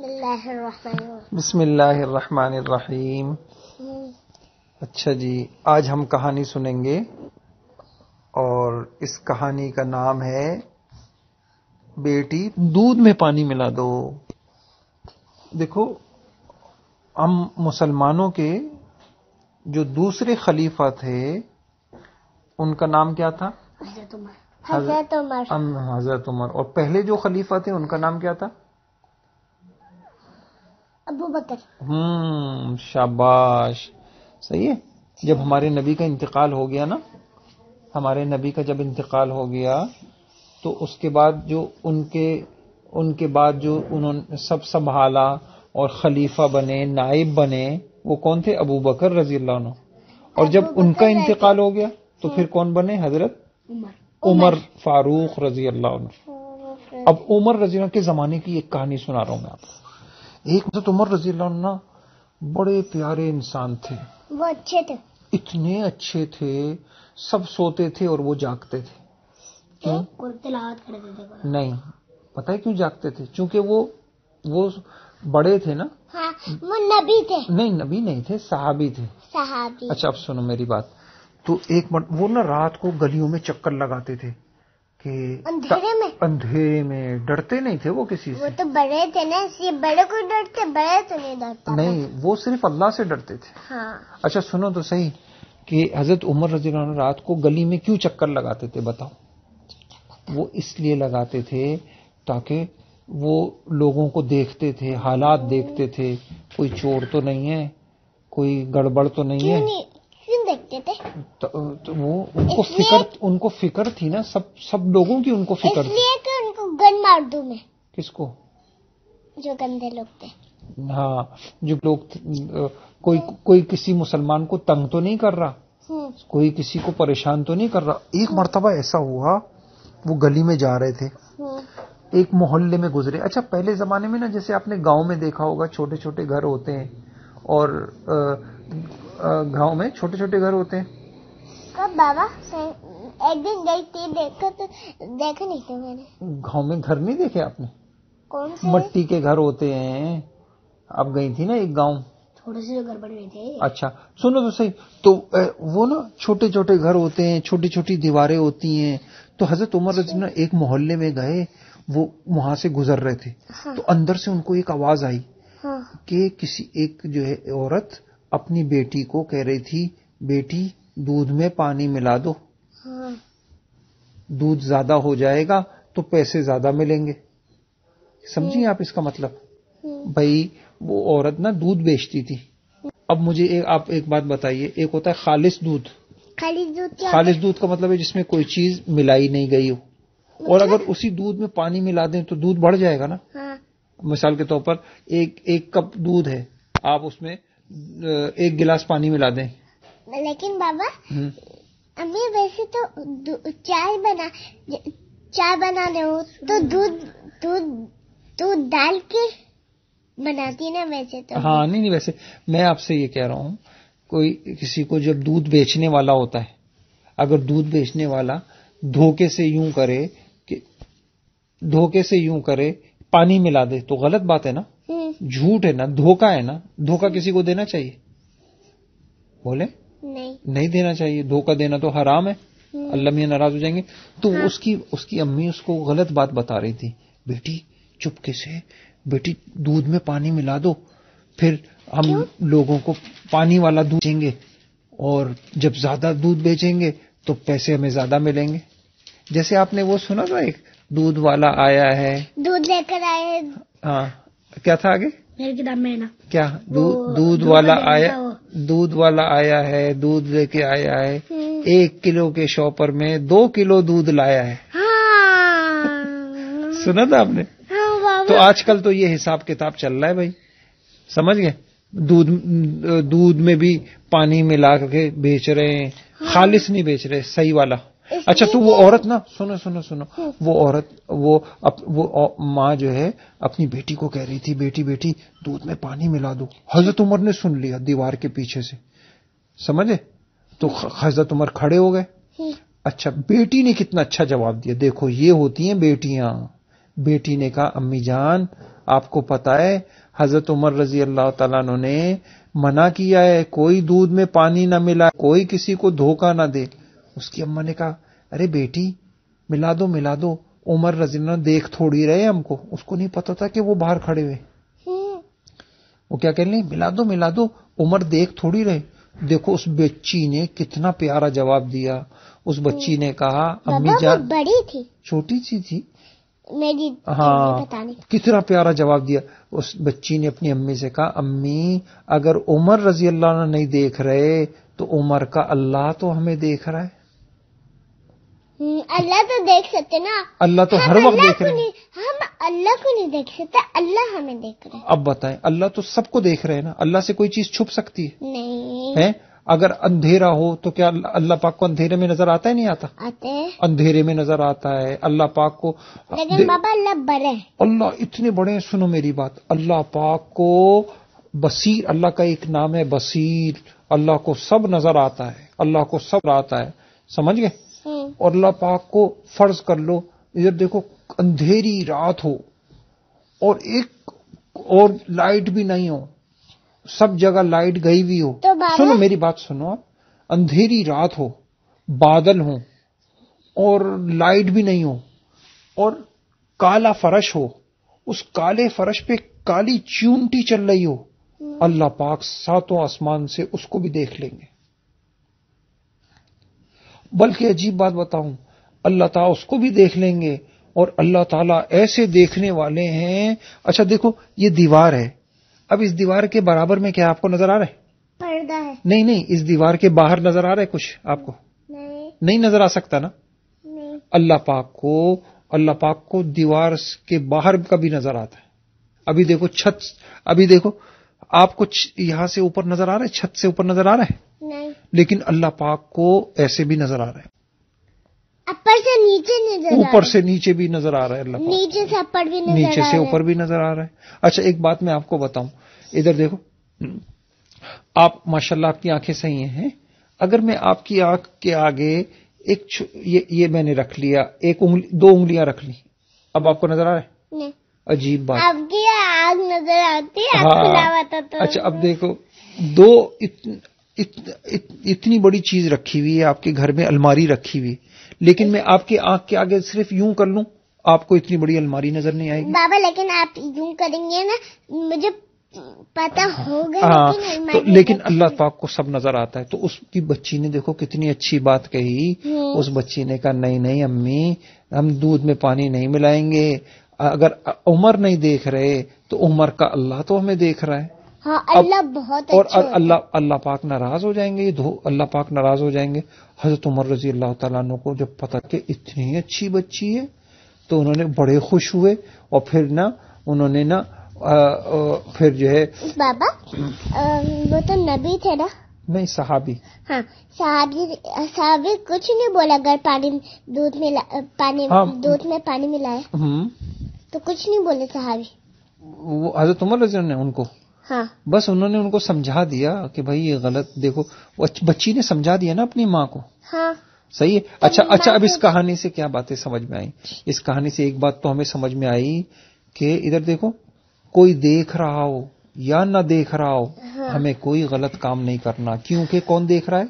بسم اللہ الرحمن الرحیم. اچھا جی، آج ہم کہانی سنیں گے اور اس کہانی کا نام ہے بیٹی دودھ میں پانی ملا دو. دیکھو، ہم مسلمانوں کے جو دوسرے خلیفہ تھے ان کا نام کیا تھا؟ حضرت عمر. اور پہلے جو خلیفہ تھے ان کا نام کیا تھا؟ ابو بکر. شاباش، صحیح ہے. جب ہمارے نبی کا انتقال ہو گیا نا، ہمارے نبی کا جب انتقال ہو گیا تو اس کے بعد جو ان کے بعد جو انہوں نے سب سنبھالا اور خلیفہ بنے، نائب بنے، وہ کون تھے؟ ابو بکر رضی اللہ عنہ. اور جب ان کا انتقال ہو گیا تو پھر کون بنے؟ حضرت عمر فاروق رضی اللہ عنہ. اب عمر رضی اللہ عنہ کے زمانے کی ایک کہانی سنا رہا ہوں میں آپ کو. ایک حضرت عمر رضی اللہ عنہ بڑے پیارے انسان تھے. وہ اچھے تھے، اتنے اچھے تھے، سب سوتے تھے اور وہ جاگتے تھے. کیوں؟ تلاوت کرتے تھے. نہیں، پتہ ہے کیوں جاگتے تھے؟ چونکہ وہ بڑے تھے نا. ہاں، وہ نبی تھے. نہیں، نبی نہیں تھے، صحابی تھے. صحابی. اچھا اب سنو میری بات. تو ایک وہ نا رات کو گلیوں میں چکر لگاتے تھے کہ اندھیرے میں ڈرتے نہیں تھے وہ کسی سے. وہ تو بڑے تھے نا، اس لیے بڑے کو ڈرتے، بڑے تو نہیں ڈرتا. نہیں، وہ صرف اللہ سے ڈرتے تھے. ہاں. اچھا سنو تو صحیح کہ حضرت عمر رضی اللہ عنہ رات کو گلی میں کیوں چکر لگاتے تھے بتاؤ؟ وہ اس لیے لگاتے تھے تاکہ وہ لوگوں کو دیکھتے تھے، حالات دیکھتے تھے، کوئی چور تو نہیں ہے، کوئی گڑبڑ تو نہیں ہے. کیوں دیکھتے تھے؟ تو وہ ان کو فکر تھی نا، سب لوگوں کی ان کو فکر تھی. اس لیے کہ ان کو گن مار دوں میں. کس کو؟ جو گندے لوگ تھے. ہاں، جو لوگ کوئی کسی مسلمان کو تنگ تو نہیں کر رہا، کوئی کسی کو پریشان تو نہیں کر رہا. ایک مرتبہ ایسا ہوا، وہ گلی میں جا رہے تھے، ایک محلے میں گزرے. اچھا پہلے زمانے میں نا، جیسے آپ نے گاؤں میں دیکھا ہوگا چھوٹے چھوٹے گھر ہوتے ہیں، اور گاؤں میں چھوٹے چھوٹے گھر ہوتے ہیں. کب بابا؟ ایک دن گئی تھی، دیکھا نہیں تھا میں نے. گاؤں میں گھر نہیں دیکھے آپ نے؟ کون سے؟ مٹی کے گھر ہوتے ہیں. اب گئی تھی نا ایک گاؤں، تھوڑے سے گھر بنے تھے. اچھا سنو تو صحیح. تو وہ نا چھوٹے چھوٹے گھر ہوتے ہیں، چھوٹی چھوٹی دیواریں ہوتی ہیں. تو حضرت عمر رضی اللہ عنہ ایک محلے میں گئے، وہ وہاں سے گزر رہے تھے. تو اندر سے ان کو ایک آواز آئی کہ کسی ایک جو ہے عورت اپنی بیٹی کو کہہ رہی تھی، بیٹی دودھ میں پانی ملا دو، دودھ زیادہ ہو جائے گا تو پیسے زیادہ ملیں گے. سمجھیں آپ اس کا مطلب؟ بھائی وہ عورت نا دودھ بیچتی تھی. اب مجھے آپ ایک بات بتائیے، ایک ہوتا ہے خالص دودھ. خالص دودھ کا مطلب ہے جس میں کوئی چیز ملائی نہیں گئی ہو، اور اگر اسی دودھ میں پانی ملا دیں تو دودھ بڑھ جائے گا نا. مثال کے طور پر ایک کپ دودھ ہے، آپ اس میں 1 گلاس پانی ملا دیں. لیکن بابا امی ویسے تو چائے بنا ہو تو دودھ ڈال کے بناتی نا ویسے تو. ہاں نہیں ویسے میں آپ سے یہ کہہ رہا ہوں، کوئی کسی کو جب دودھ بیچنے والا ہوتا ہے، اگر دودھ بیچنے والا دھوکے سے یوں کرے پانی ملا دے تو غلط بات ہے نا، جھوٹ ہے نا، دھوکا ہے نا. دھوکا کسی کو دینا چاہیے؟ بولے نہیں دینا چاہیے. دھوکا دینا تو حرام ہے، اللہ میاں ناراض ہو جائیں گے. تو اس کی امی اس کو غلط بات بتا رہی تھی، بیٹی چپکے سے بیٹی دودھ میں پانی ملا دو، پھر ہم لوگوں کو پانی والا دودھ بیچیں گے، اور جب زیادہ دودھ بیچیں گے تو پیسے ہمیں زیادہ ملیں گے. جیسے آپ نے وہ سنا تھا، ایک دودھ والا آیا ہے، دودھ لے کر آئے. ہاں کیا تھا آگے؟ میری کتاب میں نا کیا دودھ والا آیا ہے، دودھ لے کے آیا ہے، 1 کلو کے شاپر میں 2 کلو دودھ لایا ہے. سنا تھا آپ نے؟ تو آج کل تو یہ حساب کتاب چل رہا ہے بھائی، سمجھ گئے؟ دودھ میں بھی پانی ملا کے بیچ رہے ہیں، خالص نہیں بیچ رہے، صحیح والا. اچھا تو وہ عورت نا، سنو وہ عورت وہ ماں جو ہے اپنی بیٹی کو کہہ رہی تھی، بیٹی دودھ میں پانی ملا دو. حضرت عمر نے سن لیا دیوار کے پیچھے سے، سمجھے؟ تو حضرت عمر کھڑے ہو گئے. اچھا بیٹی نے کتنا اچھا جواب دیا، دیکھو یہ ہوتی ہیں بیٹیاں، بیٹی نے کہا امی جان آپ کو پتا ہے حضرت عمر رضی اللہ تعالیٰ عنہ نے منع کیا ہے کوئی دودھ میں پانی نہ ملا، کوئی کسی کو دھوکہ نہ دے. اس کی اماں نے کہا ارے بیٹی ملا دو. عمر رضی اللہ عنہ دیکھ تھوڑی رہے ہم کو، اس کو نہیں پتا تھا کہ وہ باہر کھڑے ہوئے. وہ کیا کہہ لیں ملا دو. عمر دیکھ تھوڑی رہے. دیکھو اس بچی نے کتنا پیارا جواب دیا. اس بچی نے کہا امی جان، بڑی تھی چھوٹی سی تھی میری، ہاں کتنا پیارا جواب دیا. اس بچی نے اپنی امی سے کہا امی اگر عمر رضی اللہ عنہ نہیں دیکھ رہے تو عمر کا اللہ تو ہمیں دیکھ رہا ہے. اللہ تو دیکھ سکتے نا، اللہ تو ہر وقت دیکھ رہے ہیں. ہم اللہ کو نہیں دیکھ سکتے، اللہ ہمیں دیکھ رہے ہیں. اب بتائیں اللہ تو سب کو دیکھ رہے ہیں نا، اللہ سے کوئی چیز چھپ سکتی نہیں ہے؟ اگر اندھیرا ہو تو کیا اللہ پاک کو اندھیرے میں نظر آتا ہے نہیں آتا؟ آتے ہیں، اندھیرے میں نظر آتا ہے اللہ پاک کو. لیکن بابا اللہ بڑے ہیں، اللہ اتنے بڑے ہیں. سنو میری بات، اللہ پاک کو بصیر، اللہ کا ایک نام ہے بصیر. اللہ کو سب نظر آتا ہے، اللہ کو سب آتا ہے، سمجھ گئے؟ اور اللہ پاک کو فرض کر لو ادھر دیکھو اندھیری رات ہو اور ایک اور لائٹ بھی نہیں ہو، سب جگہ لائٹ گئی ہوئی ہو. سنو میری بات سنو آپ، اندھیری رات ہو، بادل ہو اور لائٹ بھی نہیں ہو اور کالا فرش ہو، اس کالے فرش پہ کالی چیونٹی چل رہی ہو، اللہ پاک ساتوں آسمان سے اس کو بھی دیکھ لیں گے. بلکہ عجیب بات بتاؤں، اللہ تعالیٰ اس کو بھی دیکھ لیں گے. اور اللہ تعالیٰ ایسے دیکھنے والے ہیں. اچھا دیکھو یہ دیوار ہے، اب اس دیوار کے برابر میں کیا آپ کو نظر آ رہا ہے؟ پردہ ہے. نہیں اس دیوار کے باہر نظر آ رہا ہے کچھ آپ کو؟ نہیں نظر آ سکتا نا. اللہ پاک کو دیوار کے باہر کا بھی نظر آتا ہے. ابھی دیکھو چھت، ابھی دیکھو آپ کو یہاں سے اوپر نظر آ رہا ہے، چھت سے اوپر نظر آ رہا ہے؟ نہیں. لیکن اللہ پاک کو ایسے بھی نظر آ رہا ہے، اوپر سے نیچے نظر، اوپر سے نیچے بھی نظر آ رہا ہے. اللہ پاک نیچے سے اوپر بھی نظر، نیچے سے اوپر بھی نظر آ رہا ہے. اچھا ایک بات میں آپ کو بتاؤں، ادھر دیکھو آپ ماشاءاللہ آپ کی آنکھیں صحیح ہیں. اگر میں آپ کی آنکھ کے آگے ایک یہ میں نے رکھ لیا، ایک انگلی، دو انگلیاں رکھ لی، اب آپ کو نظر آ رہا ہے؟ نہیں. عجیب بات. آپ کی آنکھ نظر آتی ہے، ہاں. اچھا اب دیکھو دو اتنی بڑی چیز رکھی ہوئی ہے آپ کے گھر میں، الماری رکھی ہوئی، لیکن میں آپ کی آنکھ کے آگے صرف یوں کر لوں آپ کو اتنی بڑی الماری نظر نہیں آئے گی. بابا لیکن آپ یوں کریں گے نا مجھے پتا ہوگا. ہاں لیکن اللہ پاک کو سب نظر آتا ہے. تو اس کی بچی نے دیکھو کتنی اچھی بات کہی. اس بچی نے کہا نہیں امی ہم دودھ میں پانی نہیں ملائیں گے. اگر عمر نہیں دیکھ رہے تو عمر کا اللہ تو ہمیں دیکھ رہا ہے. ہاں اللہ بہت اچھا. اور اللہ پاک ناراض ہو جائیں گے، اللہ پاک ناراض ہو جائیں گے. حضرت عمر رضی اللہ تعالیٰ عنہ کو جب پتا کہ اتنی اچھی بچی ہے تو انہوں نے بڑے خوش ہوئے. اور پھر نا انہوں نے نا پھر جو ہے بابا وہ تو نبی تھے نا؟ نہیں صحابی. ہاں صحابی کچھ نہیں بولا اگر دودھ میں پانی ملائے تو کچھ نہیں بولے صحابی. وہ حضرت عمر رضی اللہ عنہ نے ان کو، ہاں بس انہوں نے ان کو سمجھا دیا کہ بھائی یہ غلط. دیکھو بچی نے سمجھا دیا نا اپنی ماں کو. ہاں صحیح ہے. اچھا اب اس کہانی سے کیا باتیں سمجھ میں آئی؟ اس کہانی سے ایک بات تو ہمیں سمجھ میں آئی کہ ادھر دیکھو کوئی دیکھ رہا ہو یا نہ دیکھ رہا ہو ہمیں کوئی غلط کام نہیں کرنا، کیونکہ کون دیکھ رہا ہے؟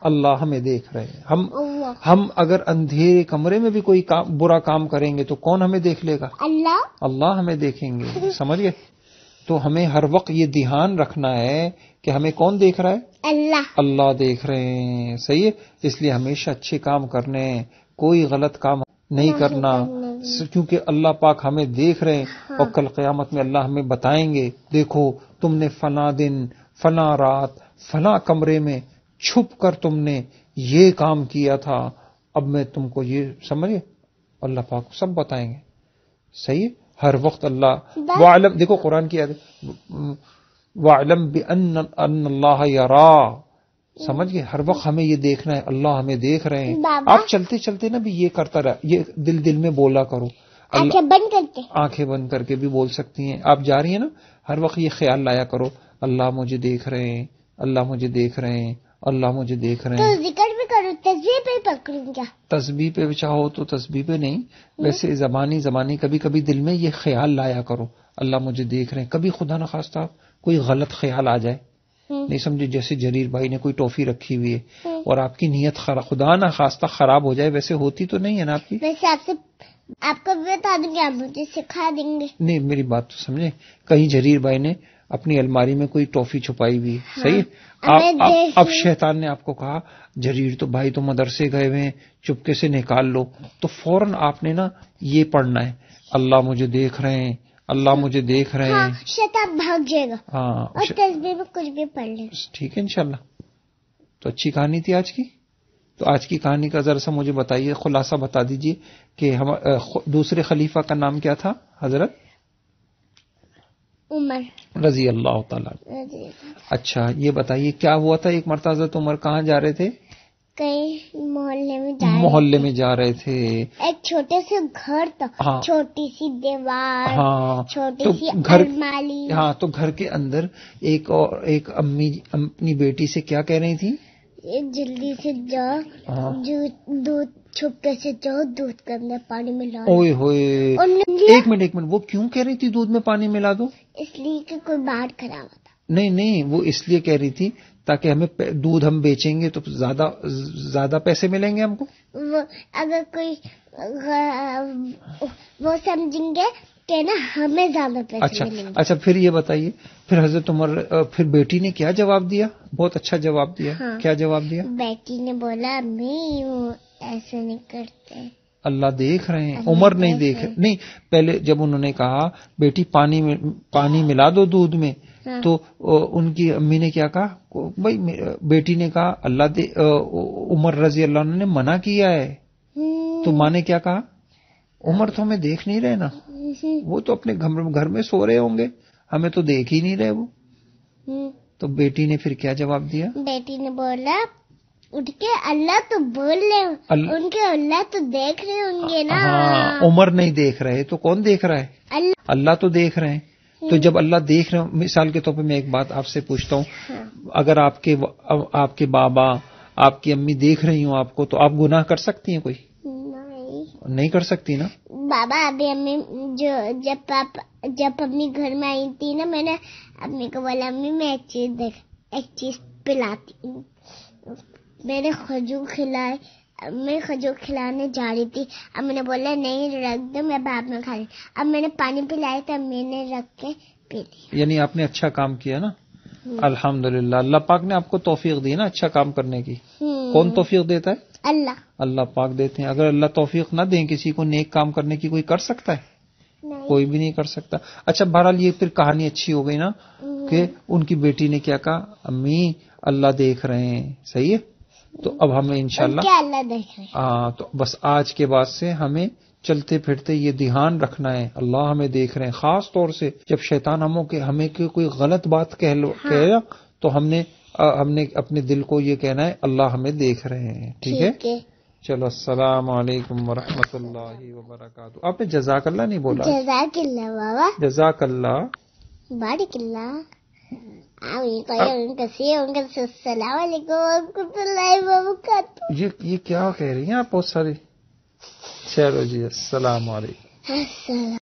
اللہ ہمیں دیکھ رہے ہیں. ہم اگر اندھیرے کمرے میں بھی کوئی برا کام کریں گے تو کون ہمیں دیکھ لے گا؟ اللہ ہمیں دیکھیں گے. سمجھ گئے؟ تو ہمیں ہر وقت یہ دھیان رکھنا ہے کہ ہمیں کون دیکھ رہا ہے؟ اللہ دیکھ رہے ہیں. صحیح ہے. اس لیے ہمیشہ اچھے کام کرنے، کوئی غلط کام نہیں کرنا، کیونکہ اللہ پاک ہمیں دیکھ رہے ہیں. اور کل قیامت میں اللہ ہمیں بتائیں گے دیکھو تم نے فلاں دن فلاں رات فلاں کمرے میں چھپ کر تم نے یہ کام کیا تھا، اب میں تم کو یہ سمجھے اللہ پاک سب بتائیں گے. صحیح ہے. ہر وقت اللہ وَعْلَمْ، دیکھو قرآن کی وَعْلَمْ بِأَنَّ اللَّهَ يَرَى. سمجھ گئے؟ ہر وقت ہمیں یہ دیکھنا ہے اللہ ہمیں دیکھ رہے ہیں. آپ چلتے چلتے نا بھی یہ کرتا رہا، یہ دل میں بولا کرو. آنکھیں بند کر کے بھی بول سکتی ہیں. آپ جا رہی ہیں نا ہر وقت یہ خیال لایا کرو اللہ مجھے دیکھ رہے ہیں، اللہ مجھے دیکھ رہے ہیں، اللہ مجھے دیکھ رہے ہیں. کروں؟ تسبیح پہ پکڑوں کیا؟ تسبیح پہ چاہو تو تسبیح پہ نہیں، ویسے زبانی کبھی کبھی دل میں یہ خیال لایا کرو، اللہ مجھے دیکھ رہے ہیں. کبھی خدا نخواستہ کوئی غلط خیال آ جائے، نہیں سمجھے، جیسے جریر بھائی نے کوئی ٹافی رکھی ہوئی ہے اور آپ کی نیت خدا نخواستہ خراب ہو جائے، ویسے ہوتی تو نہیں ہے نا آپ کی. ویسے آپ کو بتا دیں گے، آپ مجھے سکھا دیں گے. نہیں میری بات تو سمجھے، کہیں جریر بھائی نے اپنی الماری میں کوئی ٹافی چھپائی ہوئی ہے، صحیح ہے، اب شیطان نے آپ کو کہا جریر تو بھائی تو مدرسے گئے ہوئے ہیں، چپکے سے نکال لو، تو فوراً آپ نے نا یہ پڑھنا ہے، اللہ مجھے دیکھ رہے ہیں، اللہ مجھے دیکھ رہے ہیں. شیطان بھاگ جائے گا. ہاں، اور تسبیح میں کچھ بھی پڑھ لیں. ٹھیک ہے انشاءاللہ. تو اچھی کہانی تھی آج کی. تو آج کی کہانی کا ذرا سا مجھے بتائیے، خلاصہ بتا دیجئے کہ دوسرے خلیفہ کا نام کیا تھا؟ حضرت عمر رضی اللہ تعالیٰ. اچھا یہ بتائیے کیا ہوا تھا، ایک مرتبہ حضرت عمر کہاں جا رہے تھے؟ کئی محلے میں جا رہے تھے. ایک چھوٹے سے گھر تھا، چھوٹی سی دیوار، چھوٹی سی الماری. ہاں، تو گھر کے اندر ایک امی اپنی بیٹی سے کیا کہہ رہی تھی؟ جلدی سے جاؤ، دودھ چھپکے سے جاؤ، دودھ کے اندر پانی ملا. اوئے ہوئے، ایک منٹ وہ کیوں کہہ رہی تھی دودھ میں پانی ملا دو؟ اس لیے کہ کوئی بات خراب ہوتا. نہیں، وہ اس لیے کہہ رہی تھی تاکہ ہمیں دودھ ہم بیچیں گے تو زیادہ پیسے ملیں گے ہم کو. اگر کوئی وہ سمجھیں گے کہ نا ہمیں زیادہ پیسے ملیں گے. اچھا پھر یہ بتائیے، پھر حضرت عمر پھر بیٹی نے کیا جواب دیا؟ بہت اچھا جواب دیا. کیا جواب دیا؟ بیٹی نے بولا امی وہ ایسے نہیں کرتے، اللہ دیکھ رہے ہیں. عمر نہیں دیکھ رہے. نہیں، پہلے جب انہوں نے کہا بیٹی پانی ملا دو دودھ میں، تو ان کی امی نے کیا کہا؟ بھائی بیٹی نے کہا عمر رضی اللہ عنہ نے منع کیا ہے، تو ماں نے کیا کہا؟ عمر تو ہمیں دیکھ نہیں رہے نا، وہ تو اپنے گھر میں سو رہے ہوں گے، ہمیں تو دیکھ ہی نہیں رہے وہ. تو بیٹی نے پھر کیا جواب دیا؟ بیٹی نے بولا اٹھ کے اللہ تو بول رہے، ان کے اللہ تو دیکھ رہے ہوں گے نا. عمر نہیں دیکھ رہے تو کون دیکھ رہا ہے؟ اللہ تو دیکھ رہے ہیں. تو جب اللہ دیکھ رہے ہیں، مثال کے طور پہ میں ایک بات آپ سے پوچھتا ہوں، اگر آپ کے بابا آپ کی امی دیکھ رہی ہوں آپ کو، تو آپ گناہ کر سکتی ہیں؟ کوئی نہیں کر سکتی نا. بابا ابھی امی جب اپنی گھر میں آئی تھی نا، میں نے امی کو بولا امی میں ایک چیز پلاتی ہوں. میں نے کھجور کھلانے جا رہی تھی، امی نے بولا نہیں رکھ دو، میں بعد میں کھا لی. اب میں نے پانی پلایا تو امی نے رکھ کے پی لی. یعنی آپ نے اچھا کام کیا نا. الحمدللہ، اللہ پاک نے آپ کو توفیق دی نا اچھا کام کرنے کی. کون توفیق دیتا ہے؟ اللہ پاک دیتے ہیں. اگر اللہ توفیق نہ دیں کسی کو نیک کام کرنے کی، کوئی کر سکتا ہے؟ کوئی بھی نہیں کر سکتا. اچھا بہرحال یہ پھر کہانی اچھی ہو گئی نا کہ ان کی بیٹی نے کیا کہا؟ امی اللہ دیکھ رہے ہیں. صحیح ہے. تو اب ہمیں انشاءاللہ اللہ دیکھ رہے ہیں. تو بس آج کے بعد سے ہمیں چلتے پھرتے یہ دھیان رکھنا ہے، اللہ ہمیں دیکھ رہے ہیں. خاص طور سے جب شیطان ہمیں کوئی غلط بات کہے تو ہم نے اپنے دل کو یہ کہنا ہے اللہ ہمیں دیکھ رہے ہیں. ٹھیک ہے. چلو السلام علیکم ورحمۃ اللہ وبرکاتہ. آپ نے جزاک اللہ نہیں بولا. جزاک اللہ بابا. جزاک اللہ. بارک اللہ. السلام علیکم ورحمۃ اللہ وبرکاتہ. یہ کیا کہہ رہی ہیں آپ؟ بہت ساری. چلو جی السلام علیکم.